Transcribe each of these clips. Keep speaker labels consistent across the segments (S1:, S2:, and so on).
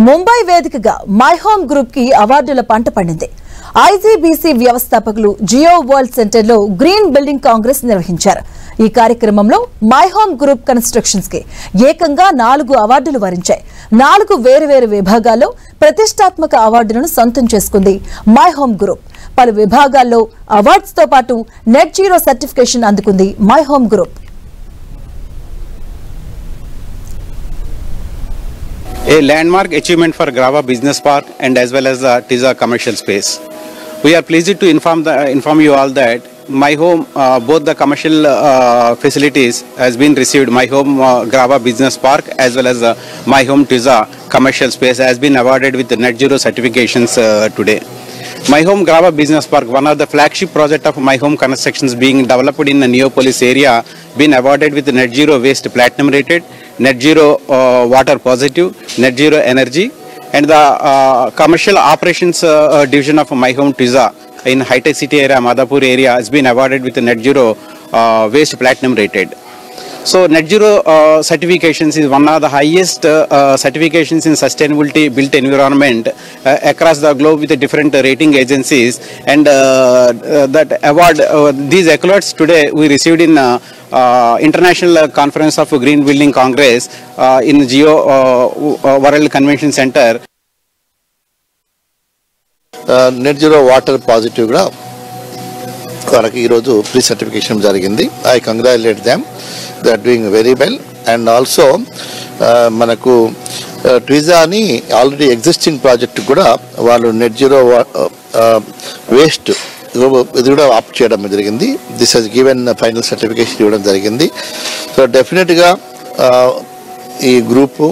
S1: ముంబై వేదికగా my home group కి అవార్డుల పంట పండింది. ఐజీబీసీ వ్యవస్థాపకులు జియో వరల్డ్ సెంటర్ లో గ్రీన్ బిల్డింగ్ కాంగ్రెస్ నిర్వహించారు. ఈ కార్యక్రమంలో మై హోమ్ గ్రూప్ కన్స్ట్రక్షన్స్ కి ఏకంగా 4 అవార్డులు వరించాయి. 4 వేర్వేరు విభాగాల్లో ప్రతిష్టాత్మక అవార్డులను సొంతం చేసుకుంది మై హోమ్ గ్రూప్. పలు విభాగాల్లో అవార్డ్స్ తో పాటు నెట్ జీరో సర్టిఫికేషన్ అందుకుంది my home group.
S2: A landmark achievement for Grava Business Park and as well as the TIZA commercial space. We are pleased to inform you all that My Home, both the commercial facilities has been received. My Home Grava Business Park as well as My Home TIZA commercial space has been awarded with the net zero certifications today. My Home Grava Business Park, one of the flagship project of My Home Constructions being developed in the Neopolis area, been awarded with net zero waste platinum rated, net zero water positive, net zero energy, and the commercial operations division of My Home TIZA in High-Tech City area, Madhapur area has been awarded with net zero waste platinum rated. So net zero certifications is one of the highest certifications in sustainability built environment across the globe with the different rating agencies, and that award, these accolades today we received in International Conference of Green Building Congress in Geo World Convention Center.
S3: Net zero water positive గా వాళ్ళకి ఈరోజు pre certification జరిగింది. I congratulate them, they are doing very well. And also మనకు ట్విజా అని already existing project కూడా వాళ్ళు net zero waste ఇది కూడా ఆప్ట్ చేయడం జరిగింది. This has given final certification ఇవ్వడం జరిగింది. సో డెఫినెట్గా ఈ గ్రూపు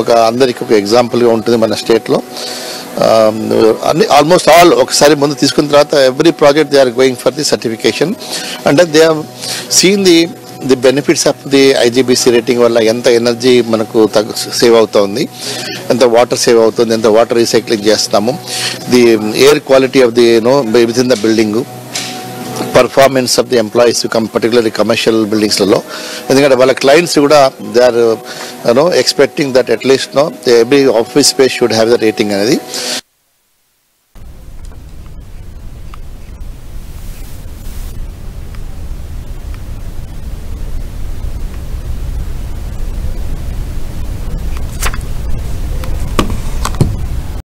S3: ఒక అందరికి ఒక ఎగ్జాంపుల్గా ఉంటుంది మన స్టేట్లో. అన్ని ఆల్మోస్ట్ ఆల్ ఒకసారి ముందు తీసుకున్న తర్వాత every project they are going for the certification. అంటే they have seen the benefits of the IGBC rating వల్ల ఎంత ఎనర్జీ మనకు సేవ్ అవుతుంది, ఎంత వాటర్ సేవ్ అవుతుంది, ఎంత వాటర్ రీసైక్లింగ్ చేస్తున్నాము, the air quality of the within the building, performance of the employees particularly commercial బిల్డింగ్స్లలో. ఎందుకంటే వాళ్ళ క్లయింట్స్ కూడా they are expecting that at least every office space should have the rating అనేది.